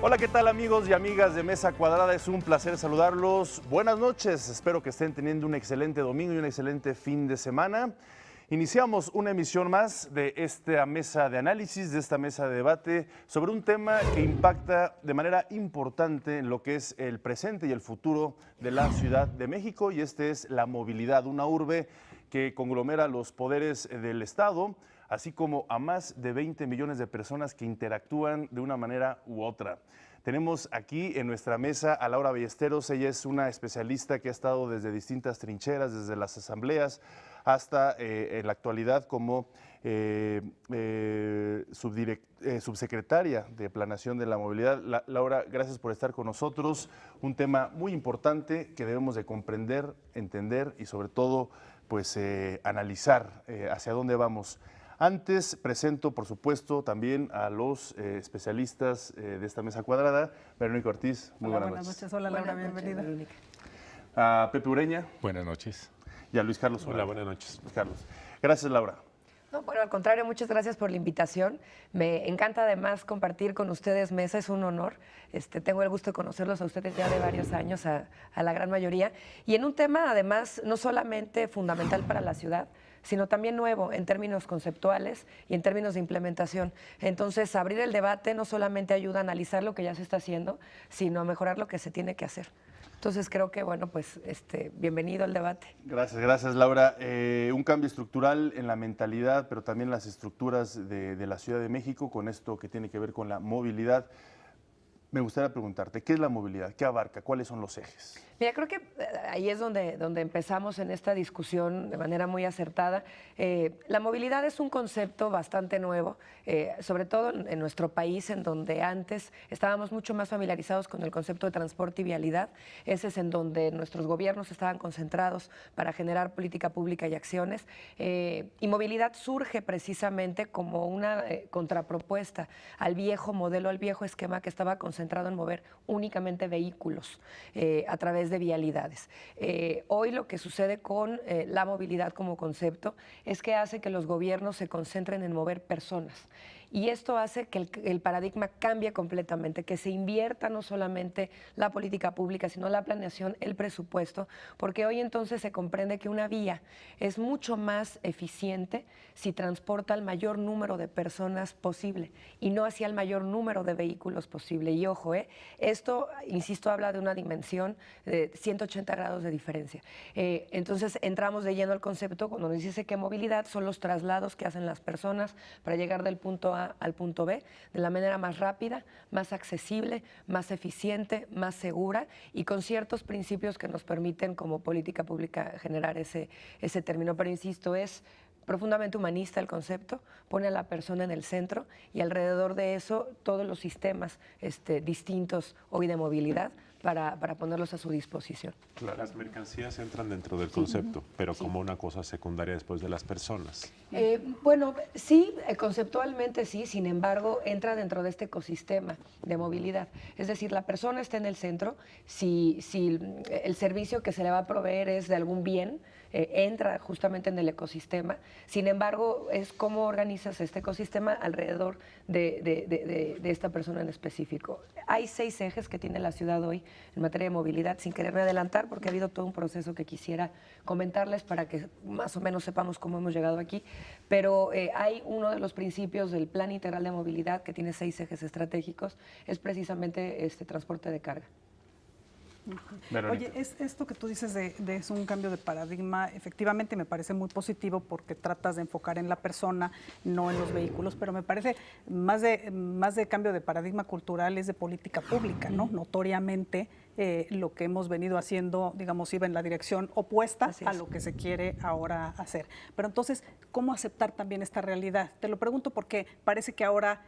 Hola, ¿qué tal amigos y amigas de Mesa Cuadrada? Es un placer saludarlos. Buenas noches, espero que estén teniendo un excelente domingo y un excelente fin de semana. Iniciamos una emisión más de esta mesa de análisis, de esta mesa de debate sobre un tema que impacta de manera importante en lo que es el presente y el futuro de la Ciudad de México, y este es la movilidad, una urbe que conglomera los poderes del Estado, así como a más de 20 millones de personas que interactúan de una manera u otra. Tenemos aquí en nuestra mesa a Laura Ballesteros. Ella es una especialista que ha estado desde distintas trincheras, desde las asambleas hasta en la actualidad como subsecretaria de Planeación de la Movilidad. Laura, gracias por estar con nosotros. Un tema muy importante que debemos de comprender, entender y sobre todo pues analizar hacia dónde vamos. Antes presento, por supuesto, también a los especialistas de esta mesa cuadrada. Verónica Ortiz, muy buenas noches. Hola, Laura, bienvenida. A Pepe Ureña. Buenas noches. Y a Luis Carlos. Hola, buenas noches. Luis Carlos. Gracias, Laura. No, bueno, al contrario, muchas gracias por la invitación. Me encanta además compartir con ustedes mesa, es un honor. Tengo el gusto de conocerlos a ustedes ya de varios años, a la gran mayoría. Y en un tema, además, no solamente fundamental para la ciudad, sino también nuevo en términos conceptuales y en términos de implementación. Entonces, abrir el debate no solamente ayuda a analizar lo que ya se está haciendo, sino a mejorar lo que se tiene que hacer. Entonces, creo que, bueno, pues, bienvenido al debate. Gracias, Laura. Un cambio estructural en la mentalidad, pero también en las estructuras de la Ciudad de México, con esto que tiene que ver con la movilidad. Me gustaría preguntarte, ¿qué es la movilidad? ¿Qué abarca? ¿Cuáles son los ejes? Mira, creo que ahí es donde empezamos en esta discusión de manera muy acertada. La movilidad es un concepto bastante nuevo, sobre todo en nuestro país, en donde antes estábamos mucho más familiarizados con el concepto de transporte y vialidad. Ese es en donde nuestros gobiernos estaban concentrados para generar política pública y acciones. Y movilidad surge precisamente como una contrapropuesta al viejo modelo, al viejo esquema que estaba concentrado en mover únicamente vehículos a través de vialidades. Hoy lo que sucede con la movilidad como concepto es que hace que los gobiernos se concentren en mover personas. Y esto hace que el paradigma cambie completamente, que se invierta no solamente la política pública, sino la planeación, el presupuesto, porque hoy entonces se comprende que una vía es mucho más eficiente si transporta al mayor número de personas posible y no hacia el mayor número de vehículos posible. Y ojo, esto, insisto, habla de una dimensión de 180 grados de diferencia. Entonces entramos de lleno al concepto cuando nos dice que movilidad son los traslados que hacen las personas para llegar del punto A al punto B de la manera más rápida, más accesible, más eficiente, más segura y con ciertos principios que nos permiten como política pública generar ese término. Pero insisto, es profundamente humanista el concepto, pone a la persona en el centro y alrededor de eso todos los sistemas distintos hoy de movilidad para ponerlos a su disposición. Las mercancías entran dentro del concepto, pero como una cosa secundaria después de las personas. Bueno, sí, conceptualmente sí, sin embargo, entra dentro de este ecosistema de movilidad. Es decir, la persona está en el centro, si el servicio que se le va a proveer es de algún bien, entra justamente en el ecosistema. Sin embargo, es cómo organizas este ecosistema alrededor de esta persona en específico. Hay 6 ejes que tiene la ciudad hoy en materia de movilidad, sin quererme adelantar, porque ha habido todo un proceso que quisiera comentarles para que más o menos sepamos cómo hemos llegado aquí. Pero hay uno de los principios del Plan Integral de Movilidad, que tiene 6 ejes estratégicos, es precisamente transporte de carga. Oye, esto que tú dices es un cambio de paradigma, efectivamente me parece muy positivo porque tratas de enfocar en la persona, no en los vehículos, pero me parece más de cambio de paradigma cultural es de política pública, ¿no? Notoriamente lo que hemos venido haciendo, digamos, iba en la dirección opuesta a lo que se quiere ahora hacer. Pero entonces, ¿cómo aceptar también esta realidad? Te lo pregunto porque parece que ahora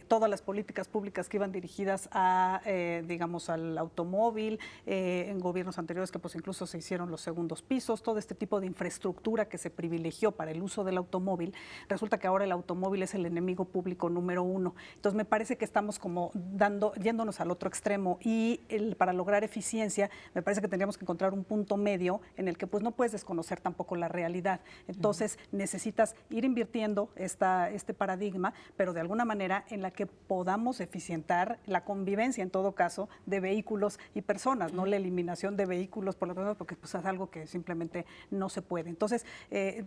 todas las políticas públicas que iban dirigidas a, digamos, al automóvil, en gobiernos anteriores que pues incluso se hicieron los segundos pisos, todo este tipo de infraestructura que se privilegió para el uso del automóvil, resulta que ahora el automóvil es el enemigo público número 1. Entonces me parece que estamos como yéndonos al otro extremo y para lograr eficiencia me parece que tendríamos que encontrar un punto medio en el que pues no puedes desconocer tampoco la realidad. Entonces necesitas ir invirtiendo este paradigma, pero de alguna manera manera en la que podamos eficientar la convivencia, en todo caso, de vehículos y personas, no la eliminación de vehículos por las personas, porque pues, es algo que simplemente no se puede. Entonces,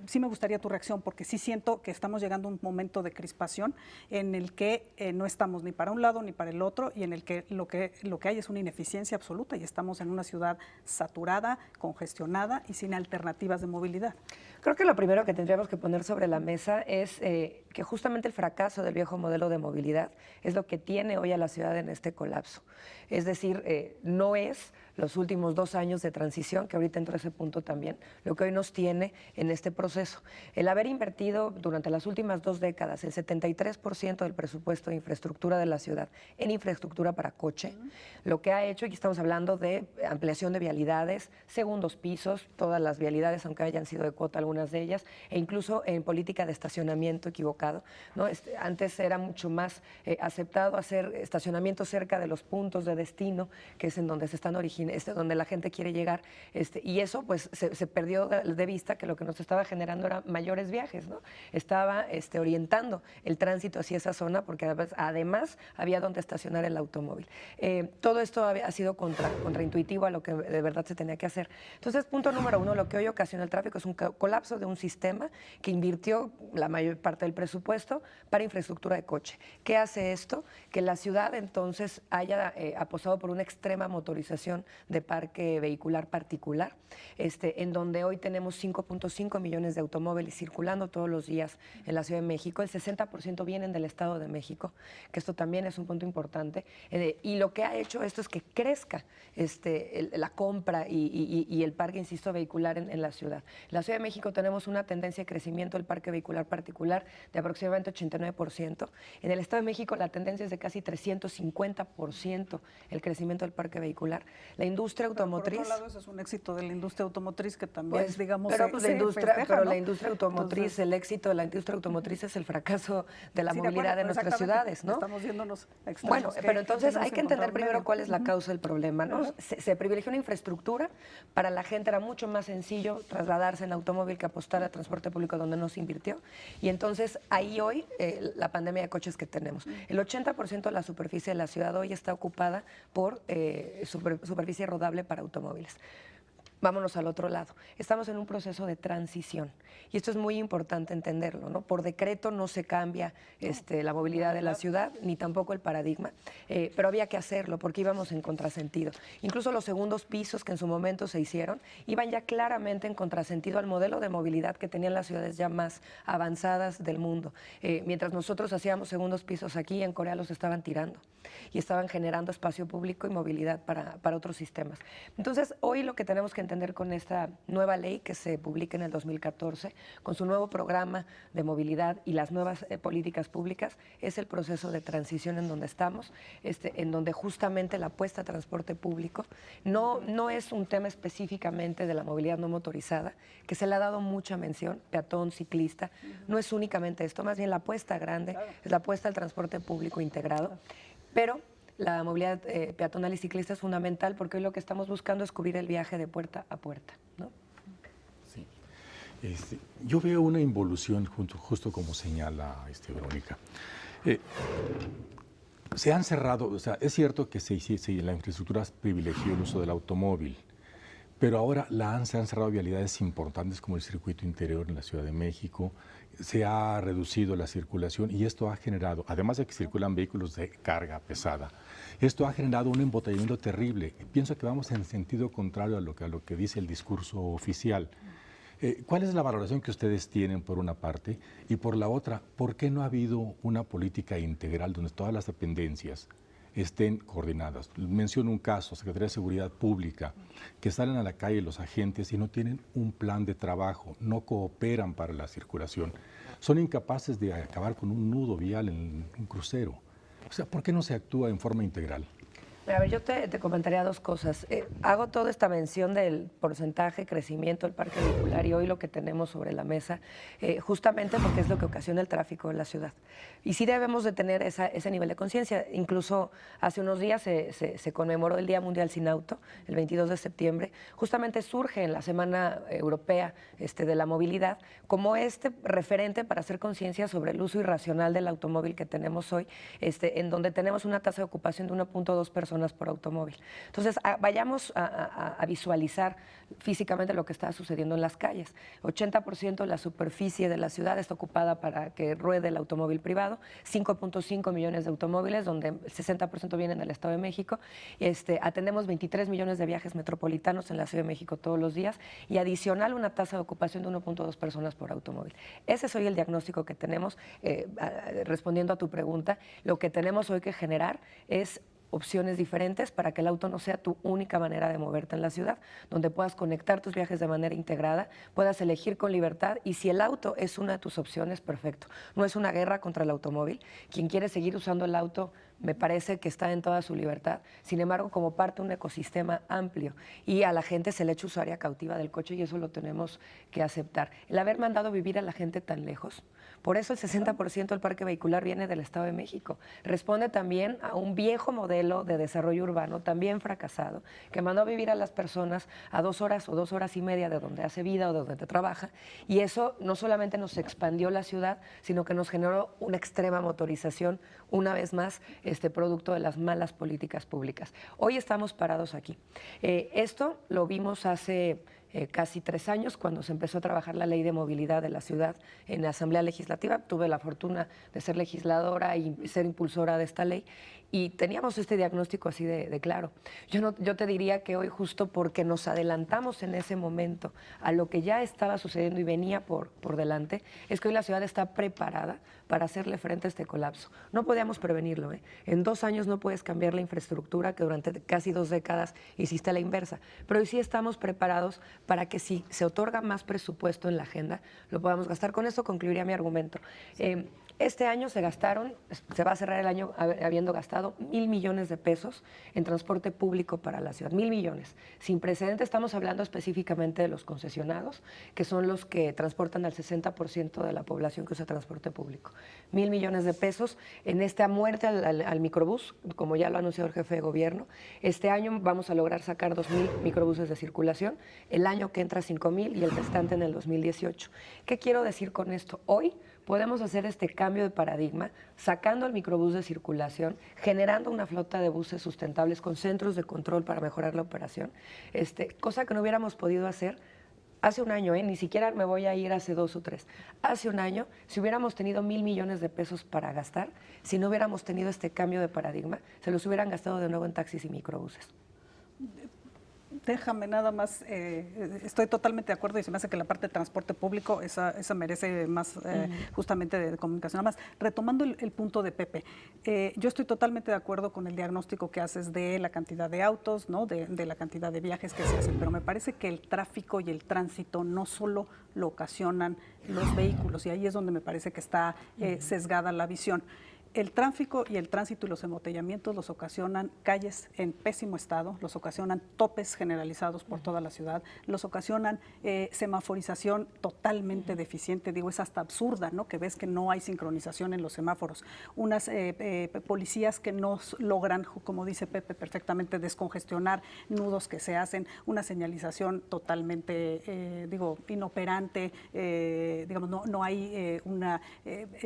sí me gustaría tu reacción, porque sí siento que estamos llegando a un momento de crispación en el que no estamos ni para un lado ni para el otro, y en el que lo que hay es una ineficiencia absoluta, y estamos en una ciudad saturada, congestionada y sin alternativas de movilidad. Creo que lo primero que tendríamos que poner sobre la mesa es que justamente el fracaso del viejo modelo de movilidad es lo que tiene hoy a la ciudad en este colapso. Es decir, no es los últimos 2 años de transición, que ahorita entro a ese punto también, lo que hoy nos tiene en este proceso. El haber invertido durante las últimas 2 décadas el 73% del presupuesto de infraestructura de la ciudad en infraestructura para coche, lo que ha hecho, y estamos hablando de ampliación de vialidades, segundos pisos, todas las vialidades, aunque hayan sido de cuota algunas de ellas, e incluso en política de estacionamiento equivocado, ¿no? Antes era mucho más aceptado hacer estacionamiento cerca de los puntos de destino, que es en donde se están donde la gente quiere llegar, y eso pues se perdió de vista que lo que nos estaba generando era mayores viajes, ¿no? Estaba orientando el tránsito hacia esa zona, porque además había donde estacionar el automóvil. Todo esto ha sido contraintuitivo a lo que de verdad se tenía que hacer. Entonces, punto número 1, lo que hoy ocasiona el tráfico es un colapso de un sistema que invirtió la mayor parte del presupuesto para infraestructura de coche. ¿Qué hace esto? Que la ciudad entonces haya apostado por una extrema motorización de parque vehicular particular, en donde hoy tenemos 5.5 millones de automóviles circulando todos los días en la Ciudad de México. El 60% vienen del Estado de México, que esto también es un punto importante. Y lo que ha hecho esto es que crezca la compra y el parque, insisto, vehicular en la ciudad. En la Ciudad de México tenemos una tendencia de crecimiento del parque vehicular particular de aproximadamente 89%. En el Estado de México la tendencia es de casi 350% el crecimiento del parque vehicular. La industria automotriz... Por otro lado, eso es un éxito de la industria automotriz que también, pues, digamos, pero, la industria, ¿no? la industria automotriz, entonces, el éxito de la industria automotriz es el fracaso de la movilidad de nuestras ciudades, ¿no? Estamos yéndonos extremos. Bueno, pero entonces hay que entender primero cuál es la causa del problema, ¿no? Se privilegió una infraestructura, para la gente era mucho más sencillo trasladarse en automóvil que apostar a transporte público donde no se invirtió, y entonces ahí hoy la pandemia de coches que tenemos. El 80% de la superficie de la ciudad hoy está ocupada por superficie rodable para automóviles. Vámonos al otro lado. Estamos en un proceso de transición y esto es muy importante entenderlo, ¿no? Por decreto no se cambia la movilidad de la ciudad, ni tampoco el paradigma, pero había que hacerlo porque íbamos en contrasentido. Incluso los segundos pisos que en su momento se hicieron iban ya claramente en contrasentido al modelo de movilidad que tenían las ciudades ya más avanzadas del mundo. Mientras nosotros hacíamos segundos pisos aquí, en Corea los estaban tirando y estaban generando espacio público y movilidad para otros sistemas. Entonces, hoy lo que tenemos que entender con esta nueva ley que se publica en el 2014, con su nuevo programa de movilidad y las nuevas políticas públicas, es el proceso de transición en donde estamos, en donde justamente la apuesta a transporte público no es un tema específicamente de la movilidad no motorizada, que se le ha dado mucha mención, peatón, ciclista, no es únicamente esto, más bien la apuesta grande es la apuesta al transporte público integrado, pero la movilidad peatonal y ciclista es fundamental porque hoy lo que estamos buscando es cubrir el viaje de puerta a puerta, ¿no? Sí. Yo veo una involución, justo como señala Verónica. Se han cerrado, o sea, es cierto que la infraestructura privilegió el uso del automóvil, pero ahora se han cerrado vialidades importantes como el circuito interior en la Ciudad de México, se ha reducido la circulación y esto ha generado, además de que circulan vehículos de carga pesada, esto ha generado un embotellamiento terrible. Pienso que vamos en sentido contrario a lo que dice el discurso oficial. ¿Cuál es la valoración que ustedes tienen por una parte? Y por la otra, ¿por qué no ha habido una política integral donde todas las dependencias estén coordinadas? Menciono un caso, Secretaría de Seguridad Pública, que salen a la calle los agentes y no tienen un plan de trabajo, no cooperan para la circulación, son incapaces de acabar con un nudo vial en un crucero. O sea, ¿por qué no se actúa en forma integral? A ver, yo te comentaría dos cosas. Hago toda esta mención del porcentaje, crecimiento del parque vehicular y hoy lo que tenemos sobre la mesa, justamente porque es lo que ocasiona el tráfico en la ciudad. Y sí debemos de tener ese nivel de conciencia. Incluso hace unos días se conmemoró el Día Mundial Sin Auto, el 22 de septiembre. Justamente surge en la Semana Europea de la Movilidad como referente para hacer conciencia sobre el uso irracional del automóvil que tenemos hoy, en donde tenemos una tasa de ocupación de 1.2 personas por automóvil. Entonces, vayamos a visualizar físicamente lo que está sucediendo en las calles. 80% de la superficie de la ciudad está ocupada para que ruede el automóvil privado, 5.5 millones de automóviles, donde el 60% vienen del Estado de México. Atendemos 23 millones de viajes metropolitanos en la Ciudad de México todos los días y adicional una tasa de ocupación de 1.2 personas por automóvil. Ese es hoy el diagnóstico que tenemos. Respondiendo a tu pregunta, lo que tenemos hoy que generar es opciones diferentes para que el auto no sea tu única manera de moverte en la ciudad, donde puedas conectar tus viajes de manera integrada, puedas elegir con libertad y si el auto es una de tus opciones, perfecto. No es una guerra contra el automóvil. Quien quiere seguir usando el auto me parece que está en toda su libertad. Sin embargo, como parte de un ecosistema amplio y a la gente se le echa usuaria cautiva del coche y eso lo tenemos que aceptar. El haber mandado vivir a la gente tan lejos, por eso el 60% del parque vehicular viene del Estado de México. Responde también a un viejo modelo de desarrollo urbano, también fracasado, que mandó a vivir a las personas a 2 horas o 2 horas y media de donde hace vida o de donde trabaja, y eso no solamente nos expandió la ciudad, sino que nos generó una extrema motorización, una vez más, producto de las malas políticas públicas. Hoy estamos parados aquí. Esto lo vimos hace casi 3 años, cuando se empezó a trabajar la Ley de Movilidad de la ciudad en la Asamblea Legislativa. Tuve la fortuna de ser legisladora y ser impulsora de esta ley y teníamos este diagnóstico así de claro. Yo te diría que hoy, justo porque nos adelantamos en ese momento a lo que ya estaba sucediendo y venía por delante, es que hoy la ciudad está preparada para hacerle frente a este colapso. No podíamos prevenirlo. En 2 años no puedes cambiar la infraestructura que durante casi 2 décadas hiciste a la inversa, pero hoy sí estamos preparados para que si se otorga más presupuesto en la agenda, lo podamos gastar. Con esto concluiría mi argumento. Este año se va a cerrar el año habiendo gastado 1,000 millones de pesos en transporte público para la ciudad. 1,000 millones. Sin precedentes, estamos hablando específicamente de los concesionados, que son los que transportan al 60% de la población que usa transporte público. 1,000 millones de pesos en esta muerte al microbús, como ya lo ha anunciado el jefe de gobierno. Este año vamos a lograr sacar 2,000 microbuses de circulación, el año que entra 5,000 y el restante en el 2018. ¿Qué quiero decir con esto? Hoy podemos hacer este cambio de paradigma sacando el microbús de circulación, generando una flota de buses sustentables con centros de control para mejorar la operación, cosa que no hubiéramos podido hacer hace un año, ni siquiera me voy a ir hace 2 o 3. Hace un año, si hubiéramos tenido 1,000 millones de pesos para gastar, si no hubiéramos tenido este cambio de paradigma, se los hubieran gastado de nuevo en taxis y microbuses. Déjame nada más, estoy totalmente de acuerdo y se me hace que la parte de transporte público, esa merece más justamente de comunicación. Nada más, retomando el punto de Pepe, yo estoy totalmente de acuerdo con el diagnóstico que haces de la cantidad de autos, ¿no? de la cantidad de viajes que se hacen, pero me parece que el tráfico y el tránsito no solo lo ocasionan los vehículos, y ahí es donde me parece que está sesgada la visión. El tráfico y el tránsito y los embotellamientos los ocasionan calles en pésimo estado, los ocasionan topes generalizados por toda la ciudad, los ocasionan semaforización totalmente deficiente, digo, es hasta absurda, ¿no? Que ves que no hay sincronización en los semáforos, unas policías que no logran, como dice Pepe perfectamente, descongestionar nudos que se hacen, una señalización totalmente, inoperante, digamos, no hay una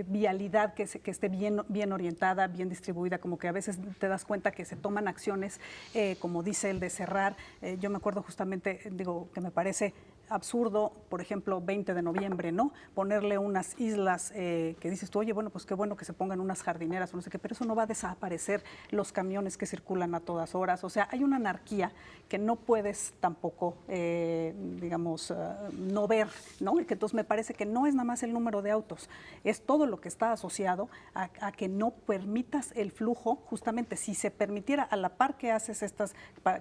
vialidad que esté bien orientada, bien distribuida, como que a veces te das cuenta que se toman acciones, como dice el de cerrar. Yo me acuerdo justamente, que me parece absurdo, por ejemplo, 20 de noviembre, ¿no? Ponerle unas islas que dices tú, oye, bueno, pues qué bueno que se pongan unas jardineras o no sé qué, pero eso no va a desaparecer los camiones que circulan a todas horas. O sea, hay una anarquía que no puedes tampoco, no ver, ¿no? Que entonces me parece que no es nada más el número de autos, es todo lo que está asociado a que no permitas el flujo. Justamente, si se permitiera, a la par que haces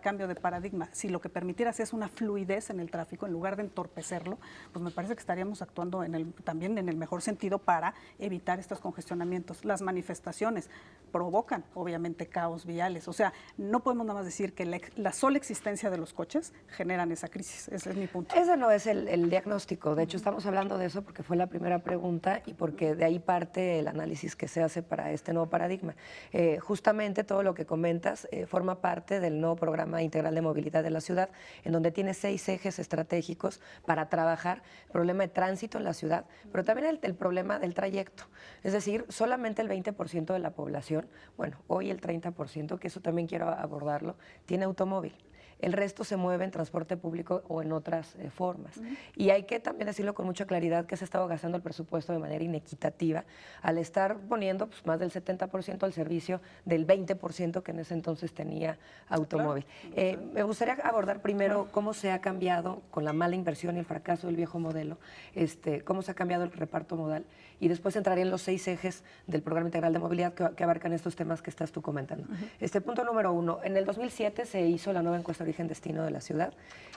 cambio de paradigma, si lo que permitieras es una fluidez en el tráfico, en lugar lugar de entorpecerlo, pues me parece que estaríamos actuando también en el mejor sentido para evitar estos congestionamientos. Las manifestaciones provocan, obviamente, caos viales. O sea, no podemos nada más decir que la sola existencia de los coches generan esa crisis. Ese es mi punto. Ese no es el diagnóstico. De hecho, estamos hablando de eso porque fue la primera pregunta y porque de ahí parte el análisis que se hace para este nuevo paradigma. Justamente todo lo que comentas forma parte del nuevo programa integral de movilidad de la ciudad, en donde tiene 6 ejes estratégicos para trabajar el problema de tránsito en la ciudad, pero también el problema del trayecto. Es decir, solamente el 20% de la población, bueno, hoy el 30%, que eso también quiero abordarlo, tiene automóvil. El resto se mueve en transporte público o en otras formas. Y hay que también decirlo con mucha claridad que se ha estado gastando el presupuesto de manera inequitativa al estar poniendo pues, más del 70% al servicio del 20% que en ese entonces tenía automóvil. Claro. Me gustaría abordar primero cómo se ha cambiado con la mala inversión y el fracaso del viejo modelo, cómo se ha cambiado el reparto modal, y después entraré en los 6 ejes del Programa Integral de Movilidad que abarcan estos temas que estás tú comentando. Punto número 1, en el 2007 se hizo la nueva encuesta origen-destino de la ciudad.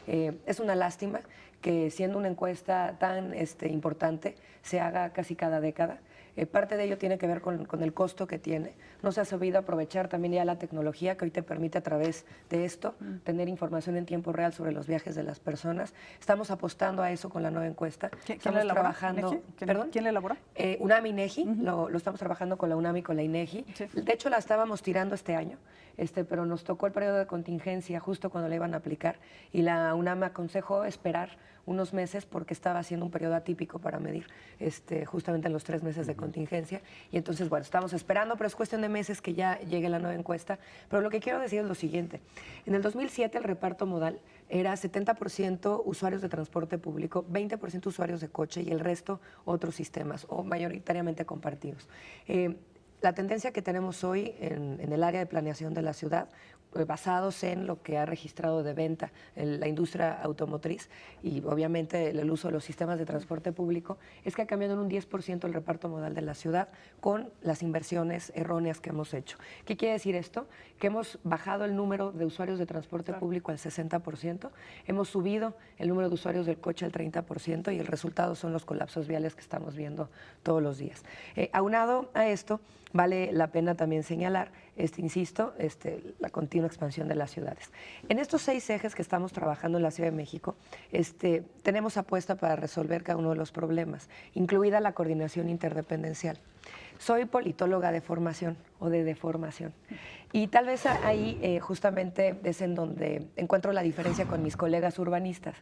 Es una lástima que siendo una encuesta tan importante se haga casi cada década. Parte de ello tiene que ver con el costo que tiene. No se ha sabido aprovechar también ya la tecnología que hoy te permite a través de esto tener información en tiempo real sobre los viajes de las personas. Estamos apostando a eso con la nueva encuesta. ¿Quién la elabora? ¿Quién la elabora? UNAM INEGI, lo estamos trabajando con la UNAM y con la INEGI. Sí. De hecho, la estábamos tirando este año, pero nos tocó el periodo de contingencia justo cuando la iban a aplicar y la UNAM aconsejó esperar unos meses porque estaba haciendo un periodo atípico para medir justamente en los 3 meses de contingencia. Y entonces, bueno, estamos esperando, pero es cuestión de meses que ya llegue la nueva encuesta. Pero lo que quiero decir es lo siguiente. En el 2007 el reparto modal era 70% usuarios de transporte público, 20% usuarios de coche y el resto otros sistemas o mayoritariamente compartidos. La tendencia que tenemos hoy en el área de planeación de la ciudad, basados en lo que ha registrado de venta la industria automotriz y obviamente el uso de los sistemas de transporte público, es que ha cambiado en un 10% el reparto modal de la ciudad con las inversiones erróneas que hemos hecho. ¿Qué quiere decir esto? Que hemos bajado el número de usuarios de transporte público al 60%, hemos subido el número de usuarios del coche al 30% y el resultado son los colapsos viales que estamos viendo todos los días. Aunado a esto, vale la pena también señalar, insisto, la continua expansión de las ciudades. En estos 6 ejes que estamos trabajando en la Ciudad de México, tenemos apuesta para resolver cada uno de los problemas, incluida la coordinación interdependencial. Soy politóloga de formación o de deformación y tal vez ahí justamente es en donde encuentro la diferencia con mis colegas urbanistas.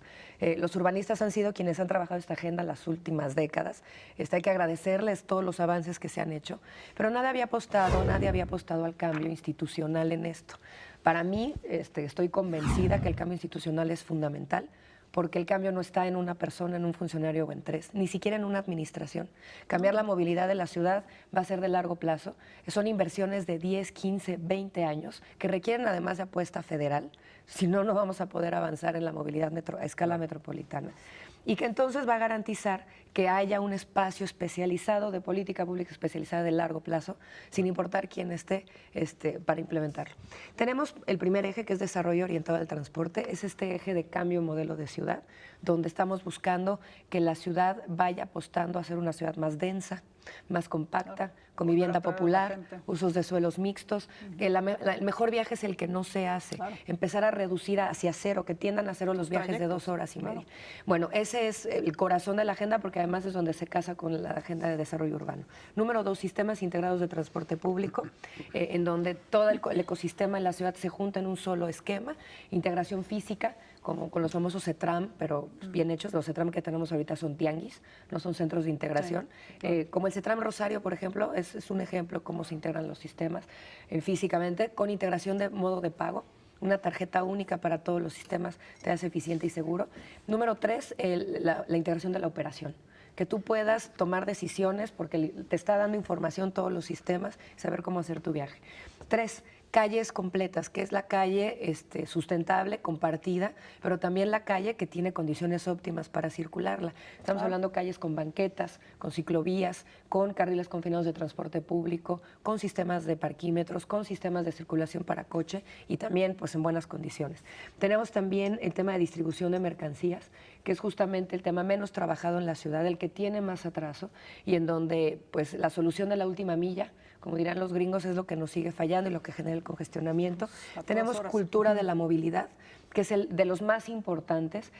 Los urbanistas han sido quienes han trabajado esta agenda las últimas décadas. Hay que agradecerles todos los avances que se han hecho, pero nadie había apostado al cambio institucional en esto. Para mí, estoy convencida que el cambio institucional es fundamental, porque el cambio no está en una persona, en un funcionario o en 3, ni siquiera en una administración. Cambiar la movilidad de la ciudad va a ser de largo plazo. Son inversiones de 10, 15, 20 años que requieren además de apuesta federal, si no, no vamos a poder avanzar en la movilidad a escala metropolitana. Y que entonces va a garantizar que haya un espacio especializado de política pública especializada de largo plazo, sin importar quién esté para implementarlo. Tenemos el primer eje, que es desarrollo orientado al transporte, es este eje de cambio modelo de ciudad, donde estamos buscando que la ciudad vaya apostando a ser una ciudad más densa, más compacta, con vivienda popular, usos de suelos mixtos. Que el mejor viaje es el que no se hace. Empezar a reducir hacia cero, que tiendan a cero los viajes de 2 horas y media. Bueno, ese es el corazón de la agenda porque además es donde se casa con la agenda de desarrollo urbano. Número 2, sistemas integrados de transporte público, en donde todo el ecosistema en la ciudad se junta en un solo esquema. Integración física, como con los famosos CETRAM, pero bien hechos. Los CETRAM que tenemos ahorita son tianguis, no son centros de integración. Como el CETRAM Rosario, por ejemplo, es un ejemplo cómo se integran los sistemas físicamente, con integración de modo de pago. Una tarjeta única para todos los sistemas te hace eficiente y seguro. Número 3, la integración de la operación. Que tú puedas tomar decisiones porque te está dando información todos los sistemas, saber cómo hacer tu viaje. 3, calles completas, que es la calle sustentable, compartida, pero también la calle que tiene condiciones óptimas para circularla. Estamos hablando de calles con banquetas, con ciclovías, con carriles confinados de transporte público, con sistemas de parquímetros, con sistemas de circulación para coche y también pues en buenas condiciones. Tenemos también el tema de distribución de mercancías, que es justamente el tema menos trabajado en la ciudad, el que tiene más atraso y en donde pues la solución de la última milla, como dirán los gringos, es lo que nos sigue fallando y lo que genera el congestionamiento. Tenemos cultura de la movilidad, que es el de los más importantes.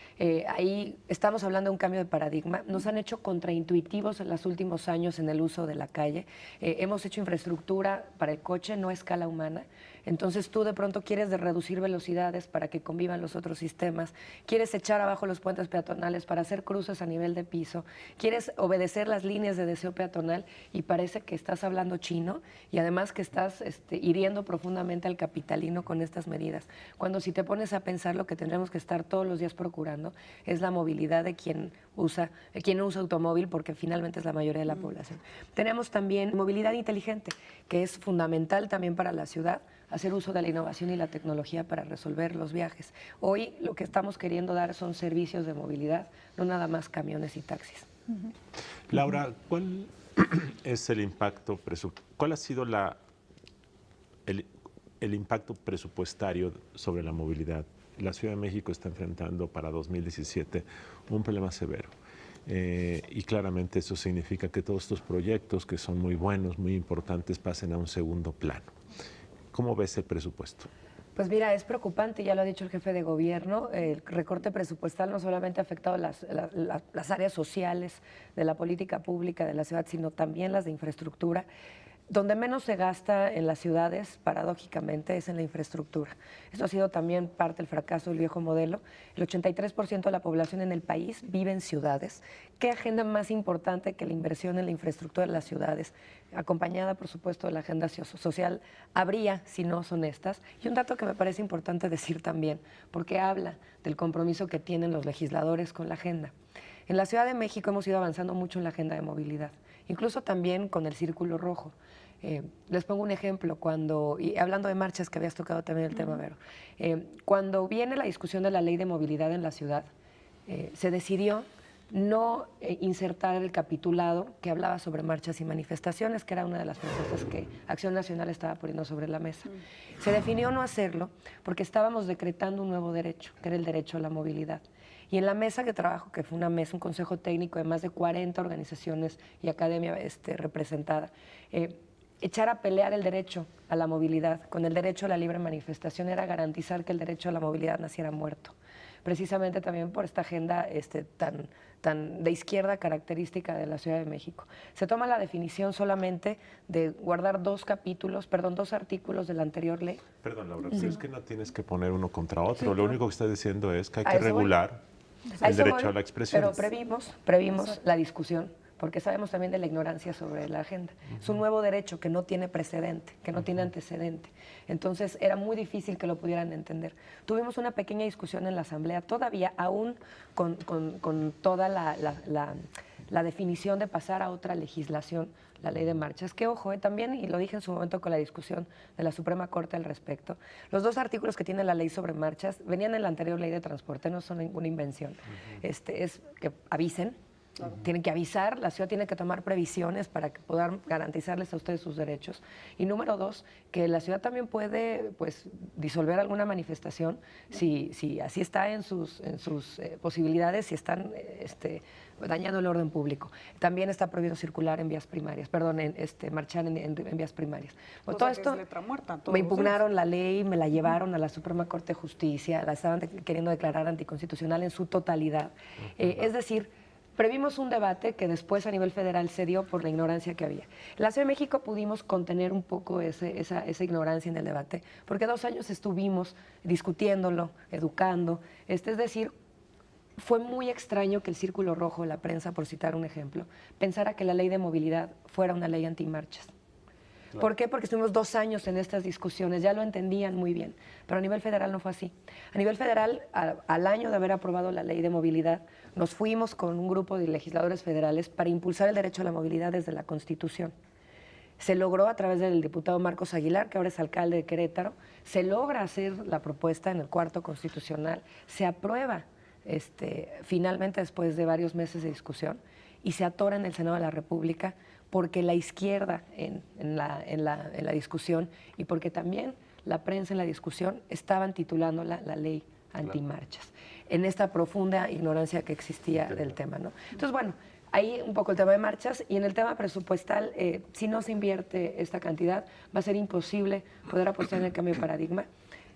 Ahí estamos hablando de un cambio de paradigma. Nos han hecho contraintuitivos en los últimos años en el uso de la calle. Hemos hecho infraestructura para el coche, no a escala humana. Entonces tú de pronto quieres reducir velocidades para que convivan los otros sistemas, quieres echar abajo los puentes peatonales para hacer cruces a nivel de piso, quieres obedecer las líneas de deseo peatonal y parece que estás hablando chino y además que estás hiriendo profundamente al capitalino con estas medidas. Cuando si te pones a pensar, lo que tendremos que estar todos los días procurando es la movilidad de quien usa automóvil, porque finalmente es la mayoría de la población. Tenemos también movilidad inteligente, que es fundamental también para la ciudad, hacer uso de la innovación y la tecnología para resolver los viajes. Hoy lo que estamos queriendo dar son servicios de movilidad, no nada más camiones y taxis. Laura, ¿cuál es el impacto cuál ha sido el impacto presupuestario sobre la movilidad? La Ciudad de México está enfrentando para 2017 un problema severo. Y claramente eso significa que todos estos proyectos que son muy buenos, muy importantes, pasen a un segundo plano. ¿Cómo ves el presupuesto? Pues mira, es preocupante, ya lo ha dicho el jefe de gobierno, el recorte presupuestal no solamente ha afectado las áreas sociales de la política pública de la ciudad, sino también las de infraestructura. Donde menos se gasta en las ciudades, paradójicamente, es en la infraestructura. Esto ha sido también parte del fracaso del viejo modelo. El 83% de la población en el país vive en ciudades. ¿Qué agenda más importante que la inversión en la infraestructura de las ciudades, acompañada, por supuesto, de la agenda social, habría si no son estas? Y un dato que me parece importante decir también, porque habla del compromiso que tienen los legisladores con la agenda. En la Ciudad de México hemos ido avanzando mucho en la agenda de movilidad, incluso también con el Círculo Rojo. Les pongo un ejemplo, y hablando de marchas, que habías tocado también el tema, Vero, cuando viene la discusión de la ley de movilidad en la ciudad, se decidió no insertar el capitulado que hablaba sobre marchas y manifestaciones, que era una de las propuestas que Acción Nacional estaba poniendo sobre la mesa. Se definió no hacerlo porque estábamos decretando un nuevo derecho, que era el derecho a la movilidad. Y en la mesa de trabajo, que fue una mesa, un consejo técnico de más de 40 organizaciones y academia representada, echar a pelear el derecho a la movilidad con el derecho a la libre manifestación era garantizar que el derecho a la movilidad naciera muerto. Precisamente también por esta agenda tan de izquierda característica de la Ciudad de México. Se toma la definición solamente de guardar dos artículos de la anterior ley. Perdón, Laura, pero es que no tienes que poner uno contra otro. Lo único que estás diciendo es que hay que regular el derecho a la expresión. Pero previmos la discusión, porque sabemos también de la ignorancia sobre la agenda. Es un nuevo derecho que no tiene precedente, que no tiene antecedente. Entonces era muy difícil que lo pudieran entender. Tuvimos una pequeña discusión en la Asamblea, todavía aún con toda la definición de pasar a otra legislación, la ley de marchas, que ojo, también, y lo dije en su momento con la discusión de la Suprema Corte al respecto, los dos artículos que tiene la ley sobre marchas venían en la anterior ley de transporte, no son ninguna invención. Es que avisen. Tienen que avisar, la ciudad tiene que tomar previsiones para que puedan garantizarles a ustedes sus derechos. Y número dos, que la ciudad también puede disolver alguna manifestación si así está en sus posibilidades, si están dañando el orden público. También está prohibido circular en vías primarias, marchar en vías primarias. Pues todo esto, letra muerta, me impugnaron la ley, me la llevaron a la Suprema Corte de Justicia, la estaban queriendo declarar anticonstitucional en su totalidad. Es decir, previmos un debate que después a nivel federal se dio por la ignorancia que había. En la Ciudad de México pudimos contener un poco esa ignorancia en el debate, porque 2 años estuvimos discutiéndolo, educando. Es decir, fue muy extraño que el Círculo Rojo, la prensa, por citar un ejemplo, pensara que la ley de movilidad fuera una ley antimarchas. Claro. ¿Por qué? Porque estuvimos 2 años en estas discusiones, ya lo entendían muy bien, pero a nivel federal no fue así. A nivel federal, al año de haber aprobado la ley de movilidad, nos fuimos con un grupo de legisladores federales para impulsar el derecho a la movilidad desde la Constitución. Se logró a través del diputado Marcos Aguilar, que ahora es alcalde de Querétaro, se logra hacer la propuesta en el cuarto constitucional, se aprueba finalmente después de varios meses de discusión y se atora en el Senado de la República porque la izquierda en la discusión y porque también la prensa en la discusión estaban titulando la ley antimarchas, en esta profunda ignorancia que existía del tema, ¿no? Entonces, bueno, ahí un poco el tema de marchas y en el tema presupuestal, si no se invierte esta cantidad, va a ser imposible poder apostar en el cambio de paradigma.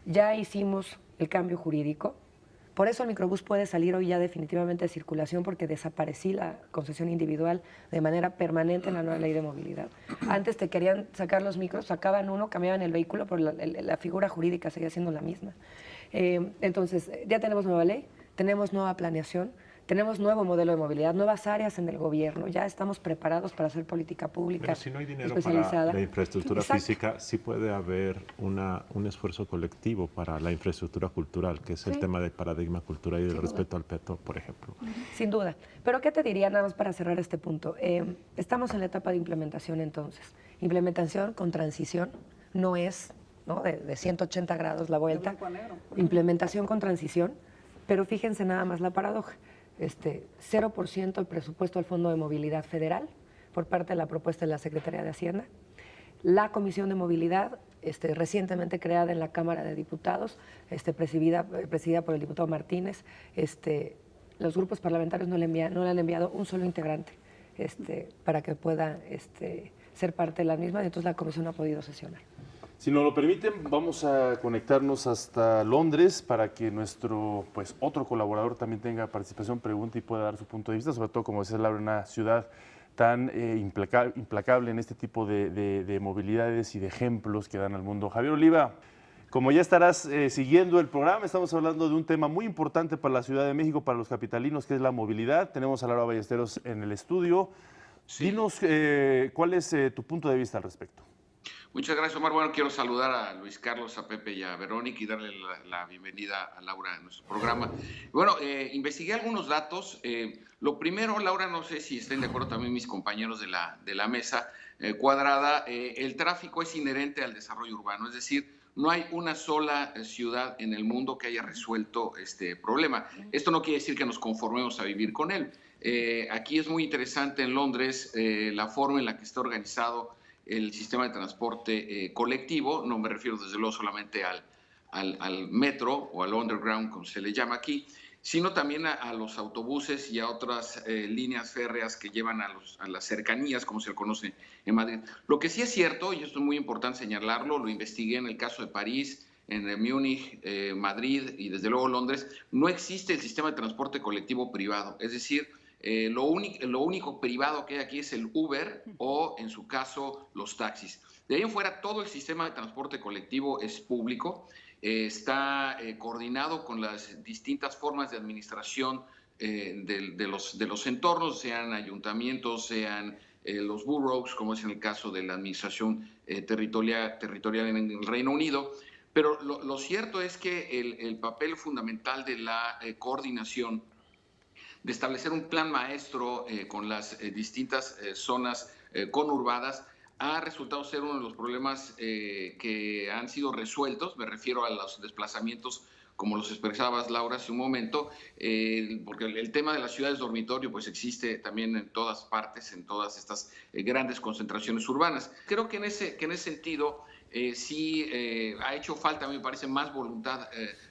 Ya hicimos el cambio jurídico, por eso el microbús puede salir hoy ya definitivamente de circulación porque desaparecí la concesión individual de manera permanente en la nueva ley de movilidad. Antes te querían sacar los micros, sacaban uno, cambiaban el vehículo, pero la figura jurídica seguía siendo la misma. Entonces, ya tenemos nueva ley, tenemos nueva planeación, tenemos nuevo modelo de movilidad, nuevas áreas en el gobierno, ya estamos preparados para hacer política pública pero si no hay dinero especializada. para la infraestructura Exacto. física, sí puede haber un esfuerzo colectivo para la infraestructura cultural, que es el tema del paradigma cultural y del respeto al peatón, por ejemplo. Sin duda. Pero ¿qué te diría nada más para cerrar este punto? Estamos en la etapa de implementación entonces. Implementación con transición, no es, ¿no?, de 180 grados la vuelta. Implementación con transición, pero fíjense nada más la paradoja. 0% el presupuesto al Fondo de Movilidad Federal por parte de la propuesta de la Secretaría de Hacienda. La Comisión de Movilidad, recientemente creada en la Cámara de Diputados, presidida por el diputado Martínez, los grupos parlamentarios no le han enviado un solo integrante para que pueda ser parte de la misma, y entonces la comisión no ha podido sesionar. Si nos lo permiten, vamos a conectarnos hasta Londres para que nuestro otro colaborador también tenga participación, pregunte y pueda dar su punto de vista, sobre todo, como decía Laura, una ciudad tan implacable en este tipo de movilidades y de ejemplos que dan al mundo. Javier Oliva, como ya estarás siguiendo el programa, estamos hablando de un tema muy importante para la Ciudad de México, para los capitalinos, que es la movilidad. Tenemos a Laura Ballesteros en el estudio. Sí. Dinos cuál es tu punto de vista al respecto. Muchas gracias, Omar. Bueno, quiero saludar a Luis Carlos, a Pepe y a Verónica y darle la bienvenida a Laura en nuestro programa. Bueno, investigué algunos datos. Lo primero, Laura, no sé si estén de acuerdo también mis compañeros de la mesa cuadrada, el tráfico es inherente al desarrollo urbano, es decir, no hay una sola ciudad en el mundo que haya resuelto este problema. Esto no quiere decir que nos conformemos a vivir con él. Aquí es muy interesante en Londres la forma en la que está organizado el sistema de transporte colectivo. No me refiero desde luego solamente al metro o al underground, como se le llama aquí, sino también a los autobuses y a otras líneas férreas que llevan a las cercanías, como se le conoce en Madrid. Lo que sí es cierto, y esto es muy importante señalarlo, lo investigué en el caso de París, en Múnich, Madrid y desde luego Londres, no existe el sistema de transporte colectivo privado. Es decir, lo único privado que hay aquí es el Uber o, en su caso, los taxis. De ahí en fuera, todo el sistema de transporte colectivo es público, está coordinado con las distintas formas de administración de los entornos, sean ayuntamientos, sean los boroughs, como es en el caso de la administración territorial en el Reino Unido. Pero lo cierto es que el papel fundamental de la coordinación, de establecer un plan maestro con las distintas zonas conurbadas, ha resultado ser uno de los problemas que han sido resueltos. Me refiero a los desplazamientos, como los expresabas, Laura, hace un momento, porque el tema de las ciudades dormitorio pues existe también en todas partes, en todas estas grandes concentraciones urbanas. Creo que en ese sentido sí ha hecho falta, me parece, más voluntad,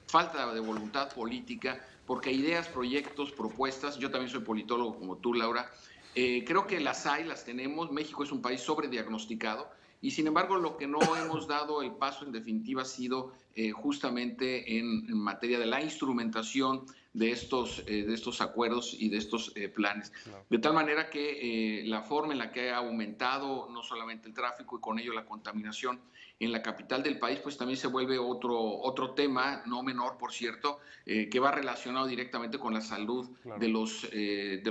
falta de voluntad política, porque ideas, proyectos, propuestas, yo también soy politólogo como tú, Laura, creo que las tenemos. México es un país sobrediagnosticado y, sin embargo, lo que no hemos dado el paso en definitiva ha sido justamente en materia de la instrumentación de estos acuerdos y de estos planes. Claro. De tal manera que la forma en la que ha aumentado no solamente el tráfico y con ello la contaminación en la capital del país, pues también se vuelve otro tema, no menor, por cierto, que va relacionado directamente con la salud, claro, de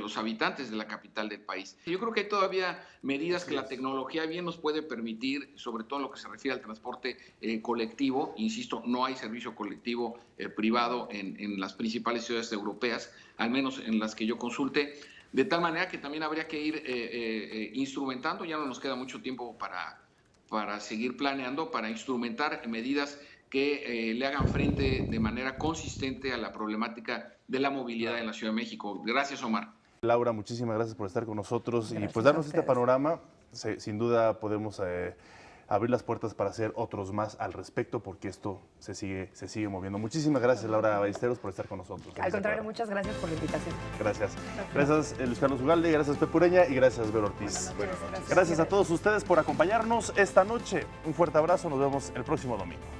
los habitantes de la capital del país. Yo creo que hay todavía medidas que la tecnología bien nos puede permitir, sobre todo en lo que se refiere al transporte colectivo. Insisto, no hay servicio colectivo privado en las principales ciudades europeas, al menos en las que yo consulte. de tal manera que también habría que ir instrumentando, ya no nos queda mucho tiempo para seguir planeando, para instrumentar medidas que le hagan frente de manera consistente a la problemática de la movilidad en la Ciudad de México. Gracias, Omar. Laura, muchísimas gracias por estar con nosotros Gracias y pues darnos a este ustedes. panorama. Sin duda podemos abrir las puertas para hacer otros más al respecto, porque esto se sigue moviendo. Muchísimas gracias, Laura Ballesteros, por estar con nosotros. Al contrario, muchas gracias por la invitación. Gracias. Gracias, Luis Carlos Ugalde, gracias, Pepe Ureña, y gracias, Vero Ortiz. Gracias a todos ustedes por acompañarnos esta noche. Un fuerte abrazo, nos vemos el próximo domingo.